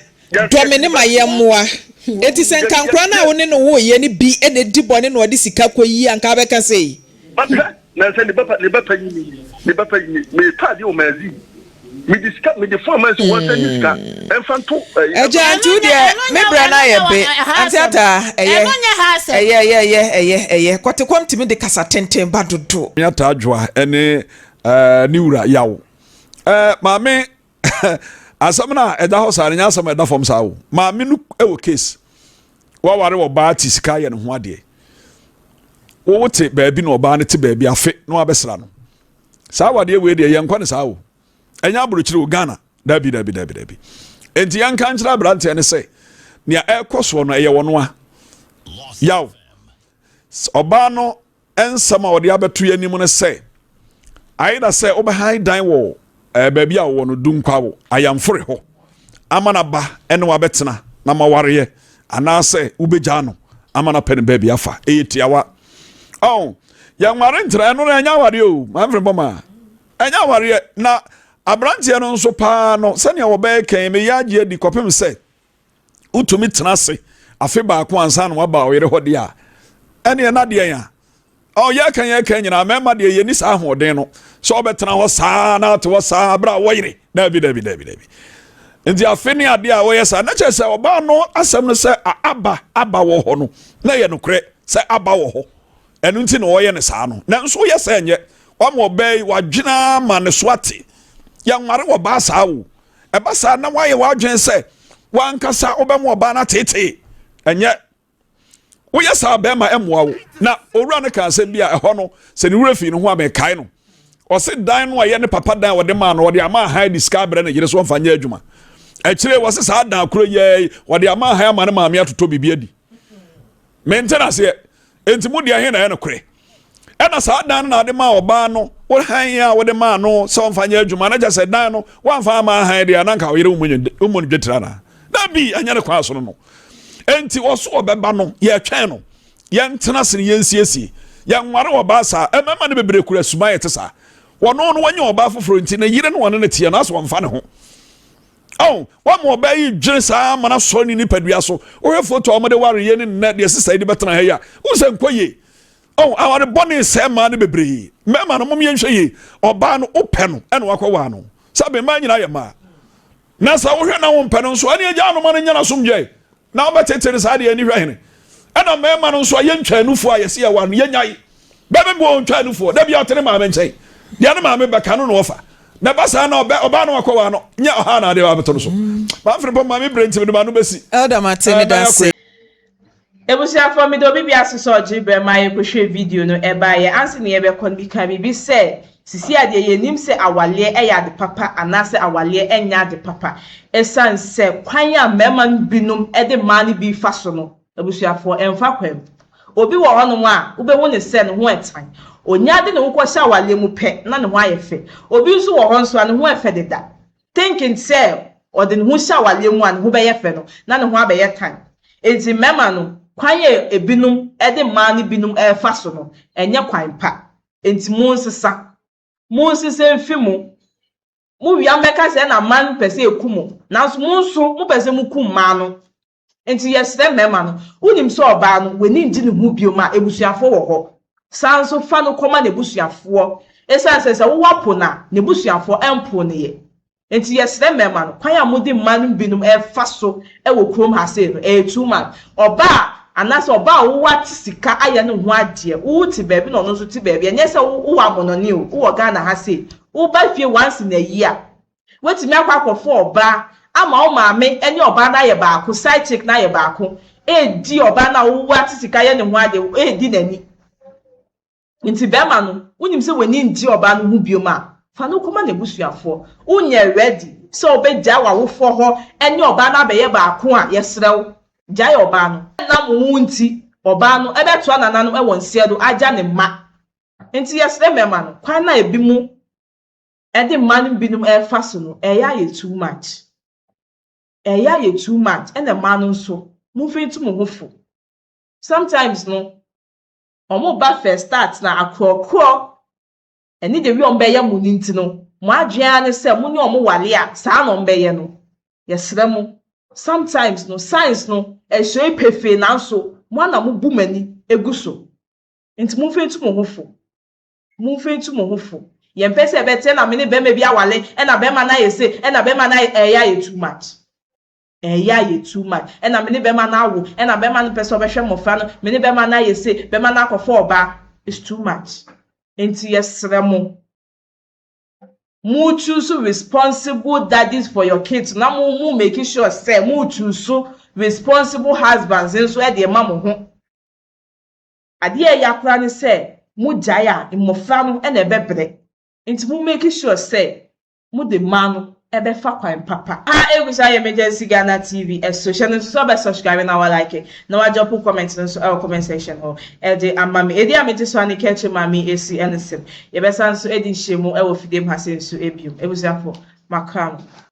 domi ne mayemwa eti se nkankura na one ne wo ye ni bi e ne di bone na odi sika koyi anka be ka sei na se ni baba yin me pa di o mazi me discuss me the former so what is ka enfanto agent de me bra na ye be anti ata eye kwate kwamtimi de kasa tenten ba dodo me ata adwoa ene ni wura yawo maame asamna eda ho sare nya asam eda fom sawo maame nu ewo case wa ware wo ba ti sika ye ne ho ade wo wote baabi no ba ne te baabi afe no abesra no sa wade we de ye nkwa ne sawo enya abrochire wo Ghana dabi enti yanka nchira brante ne se nia ekoso no eye wono a yaw oba no ensama wode abeto yanim ne se aida se oba high dan wo baabi a wo no dunkwa wo ayamfore ho amana ba ene wa betena na maware anase ubeja no amana pen baabi afa eyetiawa ya nware ntra no enya ware o manfre boma enya ware na abrantie no nso pa no sene wo be kan me yaje di kopem se utumi tenase afi ba ko ansa no waba oyere hode a ene na de ya ya kan nyina mema de ye ni sa ahoden no so obetena ho saa na to saa bra woyire dabi nti afeni ade a wo yesa na chese oba no asem no se aba wo ho no na ye no kre se aba wo ho enu nti no wo ye ne saa no na nso ye se enye wa mo be wadwina ma ne swati ya nware wo ba saa wo e ba saa na wa ye wadwen se wankasa obem oba na tete enye wo ye saa be ma emwa wo na owura ne kan se bia eho no se ne wura fi no ho amekai no o se dan no aye ne papa dan wo de ma no wo de ama high discover na yire so mfanya adwuma ekire wo se saa dan akoro ye wo de ama high ama ne ma me atoto bibia di maintenance enti mu de ahe na ye no kore ena saa dan na de ma oba no wo han ya wo de ma no so mfanya adwuma na jase dan no wo mfa ama han de ananka wo yire umunyu dwetira na bi anya ne kwa so no enti wo so obeba no ye twen no ye ntena sene ye nsiesie ye nware oba saa emema ne bebre kura suma ye tesa wono no wanya oba foforo enti na yire no wono ne tie na so mfa ne ho wa mo ba yi dwere saa mana so ni nipadua so wo hwe foto o mo de ware ye ne na de sisa de betena ha ya wo se nkoye aware boni se ma ne bebre mema no mom ye nhwe ye oba no opɛ no ene wakwa no sabe ma nyina ye ma na sa wo hwe na wo mpɛ no so ane agya no ma no nyana somgye na obetetere sa de ani hwe hene ena mema no so ye ntwa nufu a yesi ya wa no ye nyai bebe bo ntwa nufu da bia otere ma me nkyɛn dia ne ma me beka no no ofa na basa na oba no wakwa no nya ha na de wa beto so ma mfre bo ma me brenti me ma no besi elder matemi da se ebusiafo mi do bibi aseso oji bre ma ye kohwe video no eba ye anse ne ye be kon bi ka bi se sisi ade ye nim se awale eya de papa anase awale enya de papa esan se kwan ya mema binum ede mani bi faso no ebusiafo emfa kwam obi wo hono mu a ube wo ne se ne ho etan onya de ne wo kwose awale mu pe na ne ho ayefe obi nso wo ho nso ne ho efe deda thinking se ode ne ho sha awale mu a ne ho be yefe no na ne ho abe yetan enti mema no kwan ye ebinum ede mani binum faso no enye kwan pa enti mu nsesa mfimu mu wia meka se na man pese ekumu nanso mu nso mu pese mu kum ma no enti yesre mema no unim so oba no weni ngi ne hu bioma ebusuafo wo ho sanso fa no koma na ebusuafo esa sesa wo wapo na ne ebusuafo empo ne ye enti yesre mema no kwan ya mudi man binum faso wo krom ha se no etuma oba anase oba wo wati sika aya ne ho ade wo ti baabi no no so ti baabi enye se wo wa mononi o wo Ghana ha se wo ba fie once na year wetimi akwakofo oba ama o maame enye oba na ye baako side chick na ye baako di oba na wo wati sika ya ne ho ade di nani nti bema no wonim se weni ndi oba no hu bioma fa no koma na busuafo unye ready se obegya wa wo fo ho enye oba na be ye baako a yesrew jai oba no na mu nti oba no ebeto anana no won sie do aja ne ma Enti yesre me ma no kwan na ebi mu e de man binum e fa so no e ya ye too much. E ya ye too much and the man nso moving to mo sometimes no omo ba first start na akro eni de wi ombeye mu ninti no mo adwea ne se mo ne omo wale a saa no ombeye no yesre mo sometimes no science no e show pefe na so mo na mo bu mani eguso enti moving to mo hofo ye mpese bete na me ne be ma bi awale e na be ma na yese e na be ma na ya ye too much. Ya ye too much. And I mean, be man now, and I be man person be share mo fan, many be man na ye say, be man na ko for ba is too much. Enti yesremo. Mu choose responsible daddies for your kids. Na mu making sure say mu choose responsible husbands and so e de ma mo ho. Ade e yakra ne say mu jaya imofra no e na bebre. Enti mu making sure say mu de man ebe fa kwan papa egusa emergency Ghana TV social so be subscribe na wa like na wa drop comment no so comment section ho e de amami e de amete so ani keche mami esi enesem ye be san so edi hyemu e wo fidem hase so ebio egusa fo makram